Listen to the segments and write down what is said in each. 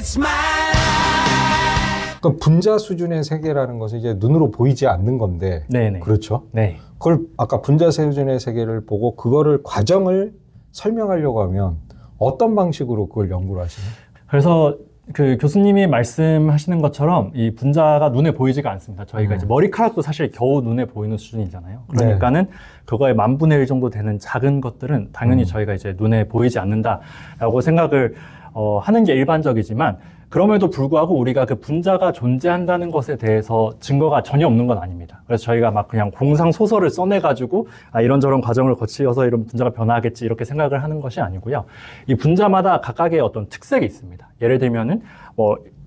It's my life. 그 분자 수준의 세계라는 것은 이제 눈으로 보이지 않는 건데, 네네. 그렇죠? 네. 그걸 아까 분자 수준의 세계를 보고 그거를 과정을 설명하려고 하면 어떤 방식으로 그걸 연구를 하시나요? 그래서 그 교수님이 말씀하시는 것처럼 이 분자가 눈에 보이지가 않습니다. 저희가 이제 머리카락도 사실 겨우 눈에 보이는 수준이잖아요. 그러니까는 그거의 10,000분의 1 정도 되는 작은 것들은 당연히 저희가 이제 눈에 보이지 않는다라고 생각을 하는 게 일반적이지만, 그럼에도 불구하고 우리가 그 분자가 존재한다는 것에 대해서 증거가 전혀 없는 건 아닙니다. 그래서 저희가 막 그냥 공상 소설을 써내가지고 이런저런 과정을 거치어서 이런 분자가 변화하겠지 이렇게 생각을 하는 것이 아니고요. 이 분자마다 각각의 어떤 특색이 있습니다. 예를 들면은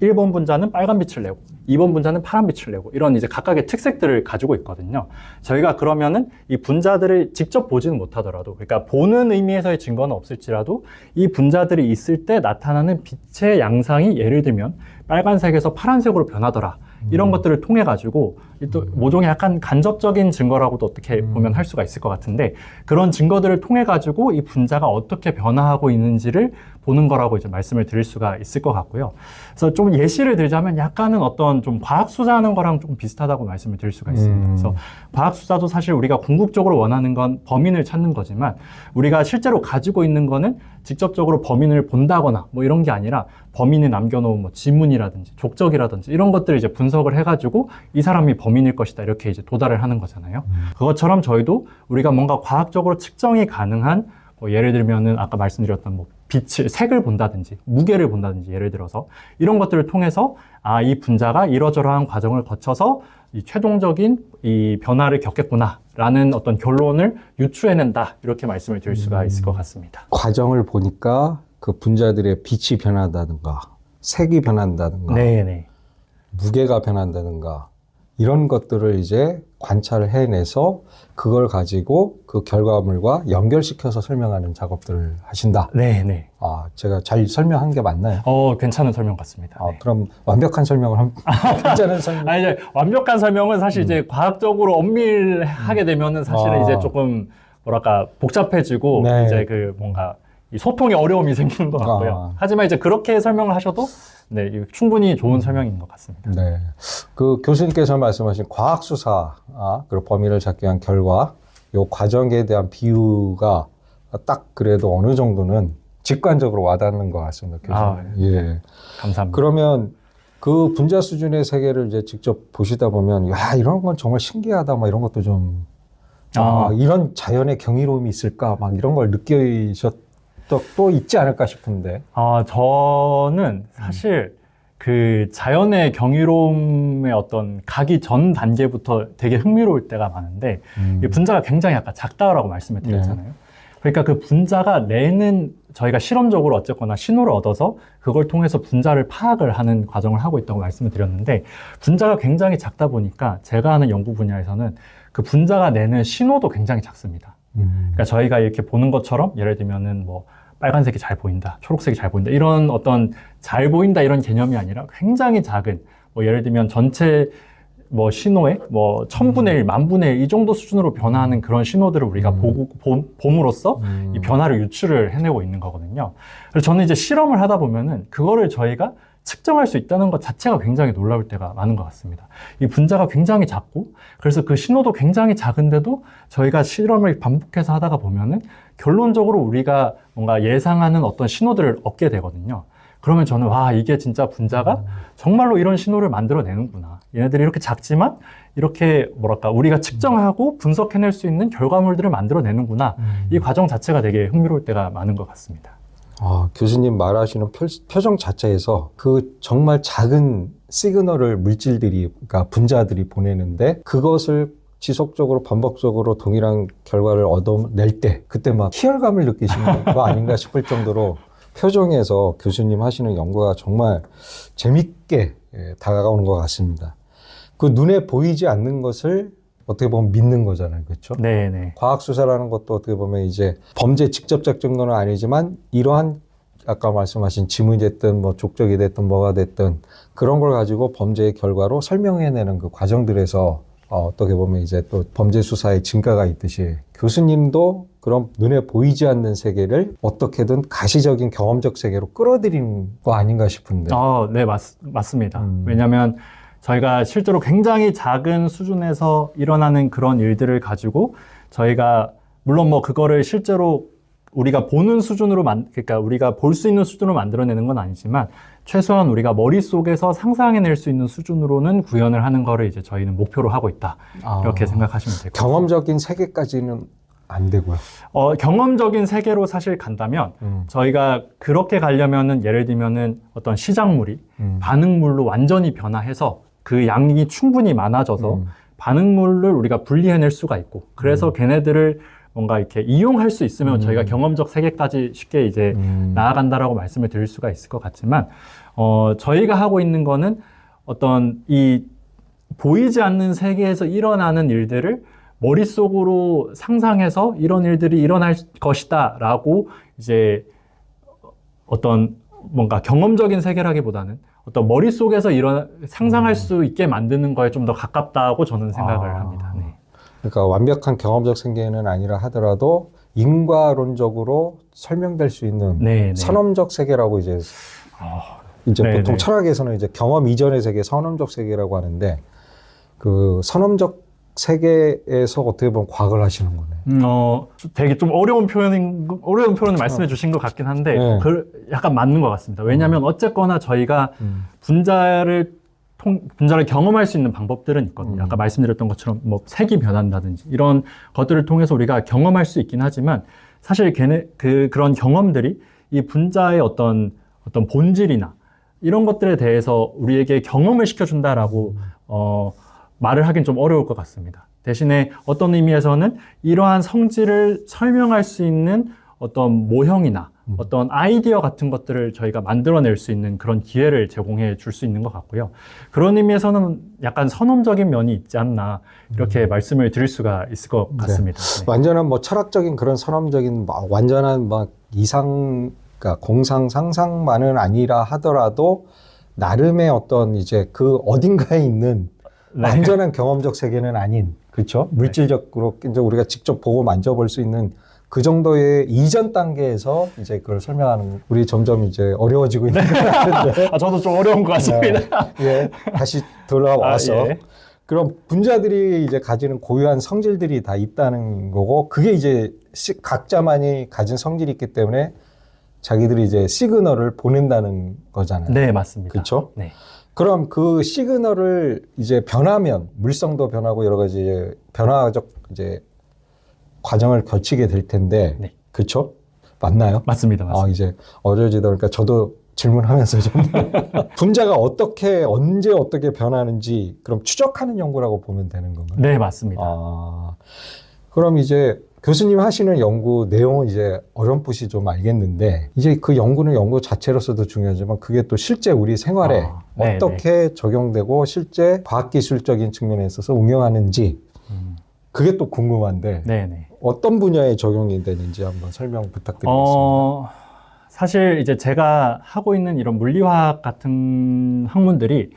1번 분자는 빨간 빛을 내고 2번 분자는 파란 빛을 내고 이런 이제 각각의 특색들을 가지고 있거든요. 저희가 그러면은 이 분자들을 직접 보지는 못하더라도, 그러니까 보는 의미에서의 증거는 없을지라도 이 분자들이 있을 때 나타나는 빛의 양상이 예를 들면 빨간색에서 파란색으로 변하더라. 이런 것들을 통해 가지고 또 모종의 약간 간접적인 증거라고도 어떻게 보면 할 수가 있을 것 같은데, 그런 증거들을 통해 가지고 이 분자가 어떻게 변화하고 있는지를 보는 거라고 이제 말씀을 드릴 수가 있을 것 같고요. 그래서 좀 예시를 들자면 약간은 어떤 좀 과학 수사하는 거랑 조금 비슷하다고 말씀을 드릴 수가 있습니다. 그래서 과학 수사도 사실 우리가 궁극적으로 원하는 건 범인을 찾는 거지만, 우리가 실제로 가지고 있는 거는 직접적으로 범인을 본다거나 뭐 이런 게 아니라 범인이 남겨놓은 뭐 지문이라든지 족적이라든지 이런 것들을 이제 분석을 해가지고 이 사람이 범인일 것이다 이렇게 이제 도달을 하는 거잖아요. 그것처럼 저희도 우리가 뭔가 과학적으로 측정이 가능한 예를 들면은 아까 말씀드렸던 빛을, 색을 본다든지 무게를 본다든지 예를 들어서 이런 것들을 통해서 이 분자가 이러저러한 과정을 거쳐서 이 최종적인 이 변화를 겪겠구나 라는 어떤 결론을 유추해낸다 이렇게 말씀을 드릴 수가 있을 것 같습니다. 과정을 보니까 그 분자들의 빛이 변한다든가 색이 변한다든가 네네. 무게가 변한다든가 이런 것들을 이제 관찰을 해내서 그걸 가지고 그 결과물과 연결시켜서 설명하는 작업들을 하신다. 네네. 제가 잘 설명한 게 맞나요? 괜찮은 설명 같습니다. 네. 그럼 완벽한 설명을 괜찮은 설명. 이제 완벽한 설명은 사실 이제 과학적으로 엄밀하게 되면은 사실은 이제 조금 뭐랄까 복잡해지고 네. 이제 그 뭔가 이 소통에 어려움이 생기는 것 같고요. 하지만 이제 그렇게 설명을 하셔도 네, 충분히 좋은 설명인 것 같습니다. 네. 그 교수님께서 말씀하신 과학수사, 그리고 범인을 찾기 위한 결과, 요 과정에 대한 비유가 딱 그래도 어느 정도는 직관적으로 와닿는 것 같습니다, 교수님. 예. 감사합니다. 그러면 그 분자 수준의 세계를 이제 직접 보시다 보면, 이런 건 정말 신기하다, 막 이런 것도 좀, 이런 자연의 경이로움이 있을까, 막 이런 걸 느끼셨 또 있지 않을까 싶은데. 저는 사실 그 자연의 경이로움의 어떤 가기 전 단계부터 되게 흥미로울 때가 많은데, 이 분자가 굉장히 아까 작다라고 말씀을 드렸잖아요. 그러니까 그 분자가 내는 저희가 실험적으로 어쨌거나 신호를 얻어서 그걸 통해서 분자를 파악을 하는 과정을 하고 있다고 말씀을 드렸는데, 분자가 굉장히 작다 보니까 제가 하는 연구 분야에서는 그 분자가 내는 신호도 굉장히 작습니다. 그러니까 저희가 이렇게 보는 것처럼 예를 들면은 빨간색이 잘 보인다, 초록색이 잘 보인다 이런 어떤 잘 보인다 이런 개념이 아니라 굉장히 작은 예를 들면 전체 신호의 1000분의 1, 10,000분의 1 이 정도 수준으로 변화하는 그런 신호들을 우리가 봄으로써 이 변화를 유추를 해내고 있는 거거든요. 그래서 저는 이제 실험을 하다 보면은 그거를 저희가 측정할 수 있다는 것 자체가 굉장히 놀라울 때가 많은 것 같습니다. 이 분자가 굉장히 작고, 그래서 그 신호도 굉장히 작은데도 저희가 실험을 반복해서 하다가 보면은 결론적으로 우리가 뭔가 예상하는 어떤 신호들을 얻게 되거든요. 그러면 저는 이게 진짜 분자가 정말로 이런 신호를 만들어내는구나. 얘네들이 이렇게 작지만 이렇게 우리가 측정하고 분석해낼 수 있는 결과물들을 만들어내는구나. 이 과정 자체가 되게 흥미로울 때가 많은 것 같습니다. 교수님 말하시는 표정 자체에서 그 정말 작은 시그널을 그러니까 분자들이 보내는데 그것을 지속적으로 반복적으로 동일한 결과를 얻어낼 때 그때 막 희열감을 느끼시는 거 아닌가 싶을 정도로 표정에서 교수님 하시는 연구가 정말 재밌게 다가오는 것 같습니다. 그 눈에 보이지 않는 것을 어떻게 보면 믿는 거잖아요. 그렇죠? 네네. 과학수사라는 것도 어떻게 보면 이제 범죄 직접적 증거는 아니지만 이러한 아까 말씀하신 지문이 됐든 족적이 됐든 뭐가 됐든 그런 걸 가지고 범죄의 결과로 설명해내는 그 과정들에서 어떻게 보면 이제 또 범죄 수사의 증가가 있듯이 교수님도 그런 눈에 보이지 않는 세계를 어떻게든 가시적인 경험적 세계로 끌어들이는 거 아닌가 싶은데. 네, 맞습니다. 왜냐하면 저희가 실제로 굉장히 작은 수준에서 일어나는 그런 일들을 가지고 저희가 물론 뭐 그거를 실제로 우리가 보는 수준으로 그러니까 우리가 볼 수 있는 수준으로 만들어내는 건 아니지만 최소한 우리가 머릿속에서 상상해낼 수 있는 수준으로는 구현을 하는 거를 이제 저희는 목표로 하고 있다. 이렇게 생각하시면 될 것 같아요. 경험적인 세계까지는 안 되고요. 경험적인 세계로 사실 간다면 저희가 그렇게 가려면은 예를 들면은 어떤 시작물이 반응물로 완전히 변화해서 그 양이 충분히 많아져서 반응물을 우리가 분리해낼 수가 있고 그래서 걔네들을 뭔가 이렇게 이용할 수 있으면 저희가 경험적 세계까지 쉽게 이제 나아간다라고 말씀을 드릴 수가 있을 것 같지만, 저희가 하고 있는 거는 어떤 이 보이지 않는 세계에서 일어나는 일들을 머릿속으로 상상해서 이런 일들이 일어날 것이다 라고 이제 어떤 뭔가 경험적인 세계라기보다는 어떤 머릿속에서 상상할 수 있게 만드는 거에 좀 더 가깝다고 저는 생각을 합니다. 네. 그러니까 완벽한 경험적 세계는 아니라 하더라도 인과론적으로 설명될 수 있는 네. 선험적 세계라고 이제 네, 보통 네. 철학에서는 이제 경험 이전의 세계, 선험적 세계라고 하는데 그 선험적 세계에서 어떻게 보면 과학을 하시는 거네요. 되게 좀 어려운 표현을 말씀해 주신 것 같긴 한데, 네. 약간 맞는 것 같습니다. 왜냐하면 어쨌거나 저희가 분자를 경험할 수 있는 방법들은 있거든요. 아까 말씀드렸던 것처럼 뭐 색이 변한다든지 이런 것들을 통해서 우리가 경험할 수 있긴 하지만 사실 그런 경험들이 이 분자의 어떤 본질이나 이런 것들에 대해서 우리에게 경험을 시켜준다라고 말을 하긴 좀 어려울 것 같습니다. 대신에 어떤 의미에서는 이러한 성질을 설명할 수 있는 어떤 모형이나 어떤 아이디어 같은 것들을 저희가 만들어낼 수 있는 그런 기회를 제공해 줄 수 있는 것 같고요. 그런 의미에서는 약간 선험적인 면이 있지 않나 이렇게 말씀을 드릴 수가 있을 것 같습니다. 네. 완전한 뭐 철학적인 그런 선험적인 완전한 막 그러니까 공상 상상만은 아니라 하더라도 나름의 어떤 이제 그 어딘가에 있는 네. 완전한 경험적 세계는 아닌, 그렇죠? 물질적으로 이제 우리가 직접 보고 만져볼 수 있는 그 정도의 이전 단계에서 이제 그걸 설명하는, 우리 점점 이제 어려워지고 있는 것 같은데. 저도 좀 어려운 것 같습니다. 예, 다시 돌아와서. 예. 그럼 분자들이 이제 가지는 고유한 성질들이 다 있다는 거고, 그게 이제 각자만이 가진 성질이 있기 때문에 자기들이 이제 시그널을 보낸다는 거잖아요. 네, 맞습니다. 그렇죠? 네. 그럼 그 시그널을 이제 변하면 물성도 변하고 여러 가지 이제 변화적 이제 과정을 거치게 될 텐데, 네. 그렇죠? 맞나요? 맞습니다. 이제 어려지다 보니까 저도 질문하면서 좀 분자가 언제 어떻게 변하는지 그럼 추적하는 연구라고 보면 되는 건가요? 네, 맞습니다. 그럼 이제 교수님 하시는 연구 내용은 이제 어렴풋이 좀 알겠는데, 이제 그 연구는 연구 자체로서도 중요하지만 그게 또 실제 우리 생활에 네, 어떻게 적용되고 실제 과학기술적인 측면에 있어서 응용하는지 그게 또 궁금한데, 네. 어떤 분야에 적용이 되는지 한번 설명 부탁드리겠습니다. 사실 이제 제가 하고 있는 이런 물리화학 같은 학문들이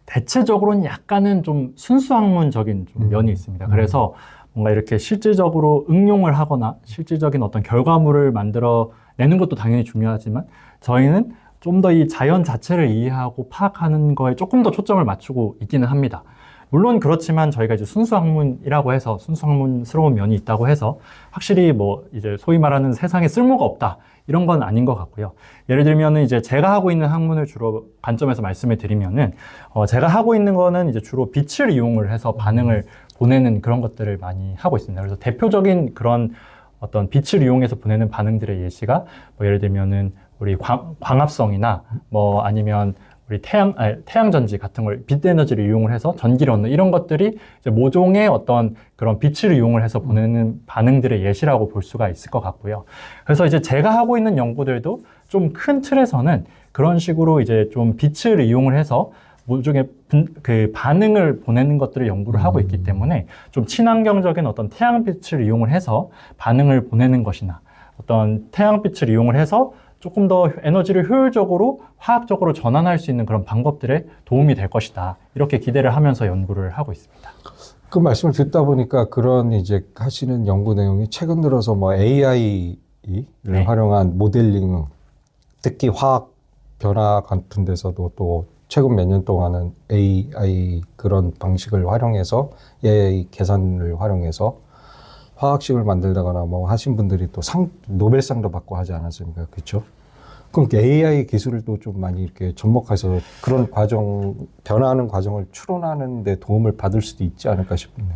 대체적으로는 약간은 좀 순수학문적인 좀 면이 있습니다. 그래서 뭔가 이렇게 실질적으로 응용을 하거나 실질적인 어떤 결과물을 만들어 내는 것도 당연히 중요하지만 저희는 좀 더 이 자연 자체를 이해하고 파악하는 거에 조금 더 초점을 맞추고 있기는 합니다. 물론 그렇지만 저희가 이제 순수학문이라고 해서 순수학문스러운 면이 있다고 해서 확실히 뭐 이제 소위 말하는 세상에 쓸모가 없다 이런 건 아닌 것 같고요. 예를 들면은 이제 제가 하고 있는 학문을 주로 관점에서 말씀을 드리면은 제가 하고 있는 거는 이제 주로 빛을 이용을 해서 반응을 보내는 그런 것들을 많이 하고 있습니다. 그래서 대표적인 그런 어떤 빛을 이용해서 보내는 반응들의 예시가 뭐 예를 들면은 우리 광합성이나 뭐 아니면 우리 태양전지 같은 걸 빛 에너지를 이용을 해서 전기를 얻는 이런 것들이 이제 모종의 어떤 그런 빛을 이용을 해서 보내는 반응들의 예시라고 볼 수가 있을 것 같고요. 그래서 이제 제가 하고 있는 연구들도 좀 큰 틀에서는 그런 식으로 이제 좀 빛을 이용을 해서 모종의 그 반응을 보내는 것들을 연구를 하고 있기 때문에 좀 친환경적인 어떤 태양빛을 이용을 해서 반응을 보내는 것이나 어떤 태양빛을 이용을 해서 조금 더 에너지를 효율적으로 화학적으로 전환할 수 있는 그런 방법들에 도움이 될 것이다. 이렇게 기대를 하면서 연구를 하고 있습니다. 그 말씀을 듣다 보니까 그런 이제 하시는 연구 내용이 최근 들어서 뭐 AI를 네. 활용한 모델링, 특히 화학 변화 같은 데서도 또 최근 몇 년 동안은 AI 그런 방식을 활용해서 AI 계산을 활용해서 화학식을 만들다거나 뭐 하신 분들이 또 노벨상도 받고 하지 않았습니까? 그렇죠? 그럼 AI 기술도 좀 많이 이렇게 접목해서 그런 과정, 변화하는 과정을 추론하는 데 도움을 받을 수도 있지 않을까 싶네요.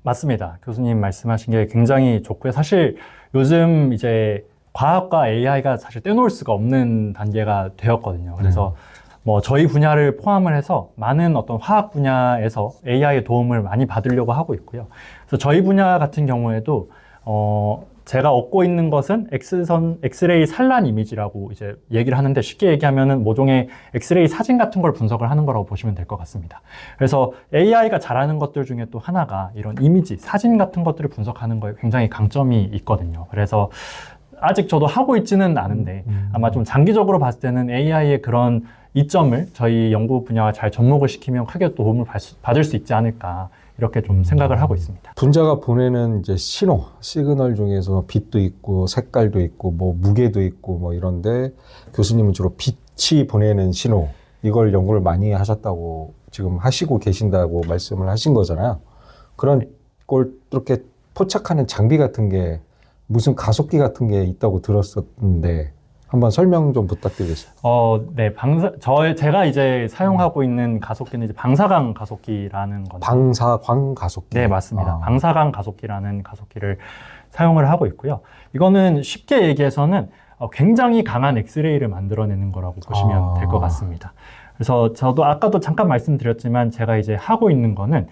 맞습니다. 교수님 말씀하신 게 굉장히 좋고요. 사실 요즘 이제 과학과 AI가 사실 떼놓을 수가 없는 단계가 되었거든요. 그래서 뭐 저희 분야를 포함을 해서 많은 어떤 화학 분야에서 AI의 도움을 많이 받으려고 하고 있고요. 그래서 저희 분야 같은 경우에도 제가 얻고 있는 것은 엑스레이 산란 이미지라고 이제 얘기를 하는데 쉽게 얘기하면은 모종의 엑스레이 사진 같은 걸 분석을 하는 거라고 보시면 될 것 같습니다. 그래서 AI가 잘하는 것들 중에 또 하나가 이런 이미지, 사진 같은 것들을 분석하는 거에 굉장히 강점이 있거든요. 그래서 아직 저도 하고 있지는 않은데 아마 좀 장기적으로 봤을 때는 AI의 그런 이점을 저희 연구 분야와 잘 접목을 시키면 크게 도움을 받을 수 있지 않을까 이렇게 좀 생각을 하고 있습니다. 분자가 보내는 이제 신호, 시그널 중에서 빛도 있고 색깔도 있고 뭐 무게도 있고 뭐 이런데 교수님은 주로 빛이 보내는 신호 이걸 연구를 많이 하셨다고 지금 하시고 계신다고 말씀을 하신 거잖아요. 그런 걸 이렇게 포착하는 장비 같은 게 무슨 가속기 같은 게 있다고 들었었는데 한번 설명 좀 부탁드리겠습니다. 네, 제가 이제 사용하고 있는 가속기는 이제 방사광 가속기라는 건데. 방사광 가속기? 네, 맞습니다. 방사광 가속기라는 가속기를 사용을 하고 있고요. 이거는 쉽게 얘기해서는 굉장히 강한 엑스레이를 만들어내는 거라고 보시면 될 것 같습니다. 그래서 저도 아까도 잠깐 말씀드렸지만 제가 이제 하고 있는 거는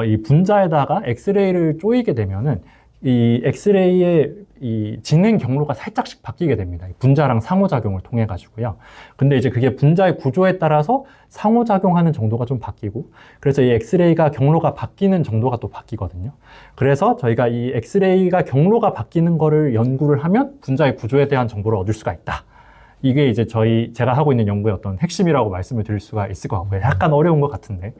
이 분자에다가 엑스레이를 쪼이게 되면은 이 엑스레이의 이 진행 경로가 살짝씩 바뀌게 됩니다. 분자랑 상호작용을 통해 가지고요. 근데 이제 그게 분자의 구조에 따라서 상호작용하는 정도가 좀 바뀌고, 그래서 이 엑스레이가 경로가 바뀌는 정도가 또 바뀌거든요. 그래서 저희가 이 엑스레이가 경로가 바뀌는 거를 연구를 하면 분자의 구조에 대한 정보를 얻을 수가 있다. 이게 이제 제가 하고 있는 연구의 어떤 핵심이라고 말씀을 드릴 수가 있을 것 같고요. 약간 어려운 것 같은데.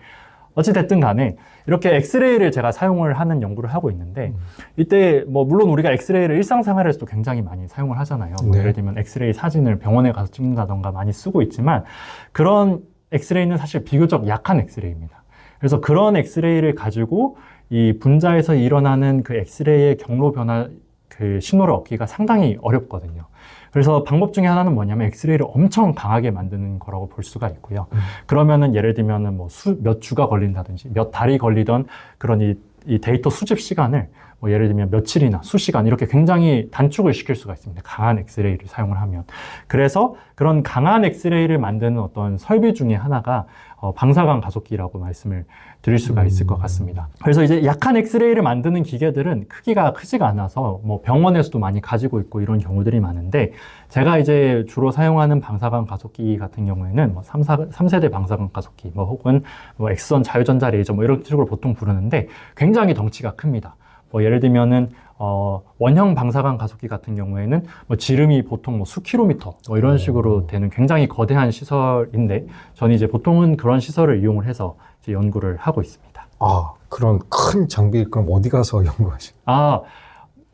어찌됐든 간에 이렇게 엑스레이를 제가 사용을 하는 연구를 하고 있는데 이때 뭐 물론 우리가 엑스레이를 일상생활에서도 굉장히 많이 사용을 하잖아요. 뭐 예를 들면 엑스레이 사진을 병원에 가서 찍는다던가 많이 쓰고 있지만 그런 엑스레이는 사실 비교적 약한 엑스레이입니다. 그래서 그런 엑스레이를 가지고 이 분자에서 일어나는 그 엑스레이의 경로 변화 그 신호를 얻기가 상당히 어렵거든요. 그래서 방법 중에 하나는 뭐냐면 엑스레이를 엄청 강하게 만드는 거라고 볼 수가 있고요. 그러면은 예를 들면은 뭐 몇 주가 걸린다든지 몇 달이 걸리던 그런 이 데이터 수집 시간을 뭐 예를 들면 며칠이나 수시간 이렇게 굉장히 단축을 시킬 수가 있습니다. 강한 엑스레이를 사용을 하면. 그래서 그런 강한 엑스레이를 만드는 어떤 설비 중에 하나가 방사광 가속기라고 말씀을 드릴 수가 있을 것 같습니다. 그래서 이제 약한 엑스레이를 만드는 기계들은 크기가 크지가 않아서 뭐 병원에서도 많이 가지고 있고 이런 경우들이 많은데 제가 이제 주로 사용하는 방사광 가속기 같은 경우에는 뭐 3세대 방사광 가속기 뭐 혹은 뭐 엑스선 자유전자 레이저 뭐 이런 식으로 보통 부르는데 굉장히 덩치가 큽니다. 뭐 예를 들면은 원형 방사광 가속기 같은 경우에는 뭐 지름이 보통 뭐 수킬로미터 뭐 이런 식으로 되는 굉장히 거대한 시설인데 저는 이제 보통은 그런 시설을 이용을 해서 이제 연구를 하고 있습니다. 아, 그런 큰 장비 그럼 어디 가서 연구하시나요?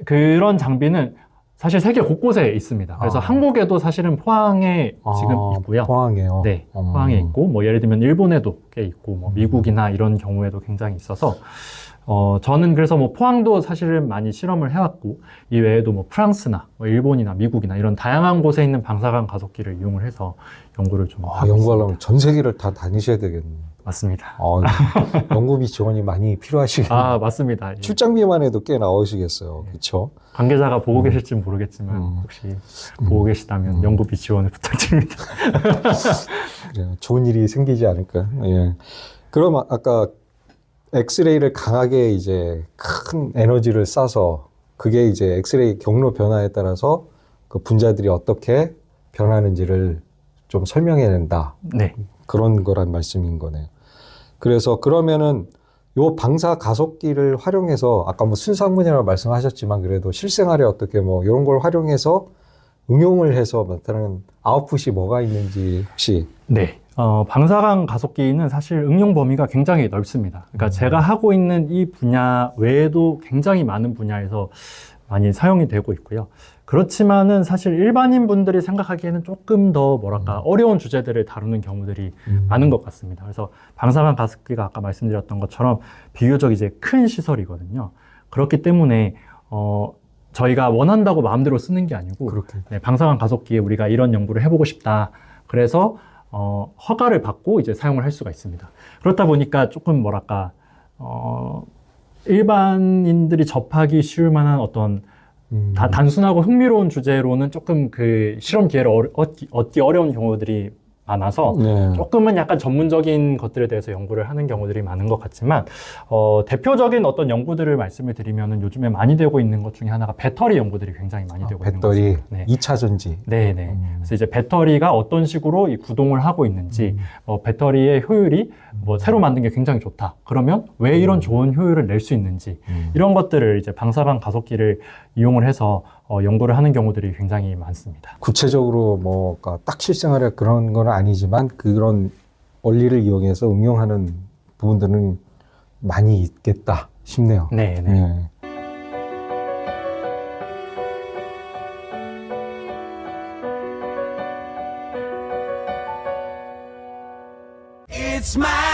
그런 장비는 사실 세계 곳곳에 있습니다. 그래서 한국에도 사실은 포항에 지금 있고요. 포항에요? 네, 포항에 있고 뭐 예를 들면 일본에도 꽤 있고 뭐 미국이나 이런 경우에도 굉장히 있어서 저는 그래서 뭐 포항도 사실은 많이 실험을 해왔고, 이 외에도 뭐 프랑스나 뭐 일본이나 미국이나 이런 다양한 곳에 있는 방사광 가속기를 이용을 해서 연구를 좀 하고 연구하려면 있습니다. 전 세계를 다 다니셔야 되겠네요. 맞습니다. 연구비 지원이 많이 필요하시겠네요. 맞습니다. 출장비만 해도 꽤 나오시겠어요. 그렇죠? 관계자가 보고 계실지는 모르겠지만 혹시 보고 계시다면 연구비 지원을 부탁드립니다. 그래요. 좋은 일이 생기지 않을까. 예. 그럼 아까 엑스레이를 강하게 이제 큰 에너지를 쏴서 그게 이제 엑스레이 경로 변화에 따라서 그 분자들이 어떻게 변하는지를 좀 설명해낸다. 네. 그런 거란 말씀인 거네요. 그래서 그러면은 요 방사 가속기를 활용해서 아까 뭐 순상문이라고 말씀하셨지만 그래도 실생활에 어떻게 뭐 이런 걸 활용해서 응용을 해서 나타나는 아웃풋이 뭐가 있는지 혹시? 네. 방사능 가속기는 사실 응용 범위가 굉장히 넓습니다. 그러니까 제가 하고 있는 이 분야 외에도 굉장히 많은 분야에서 많이 사용이 되고 있고요. 그렇지만은 사실 일반인 분들이 생각하기에는 조금 더 뭐랄까 어려운 주제들을 다루는 경우들이 많은 것 같습니다. 그래서 방사능 가습기가 아까 말씀드렸던 것처럼 비교적 이제 큰 시설이거든요. 그렇기 때문에 저희가 원한다고 마음대로 쓰는 게 아니고 네, 방사능 가속기에 우리가 이런 연구를 해보고 싶다. 그래서 허가를 받고 이제 사용을 할 수가 있습니다. 그렇다 보니까 조금 뭐랄까 일반인들이 접하기 쉬울 만한 어떤 단순하고 흥미로운 주제로는 조금 그 실험 기회를 얻기 어려운 경우들이 많아서 네. 조금은 약간 전문적인 것들에 대해서 연구를 하는 경우들이 많은 것 같지만 대표적인 어떤 연구들을 말씀을 드리면은 요즘에 많이 되고 있는 것 중에 하나가 배터리 연구들이 굉장히 많이 되고 있는 것 배터리 같습니다. 네. 2차 전지. 네네. 그래서 이제 배터리가 어떤 식으로 이 구동을 하고 있는지, 배터리의 효율이 새로 만든 게 굉장히 좋다. 그러면 왜 이런 좋은 효율을 낼 수 있는지, 이런 것들을 이제 방사능 가속기를 이용을 해서 연구를 하는 경우들이 굉장히 많습니다. 구체적으로 뭐가 딱 실생활에 그런 건 아니지만 그런 원리를 이용해서 응용하는 부분들은 많이 있겠다 싶네요. 네네. 네. It's my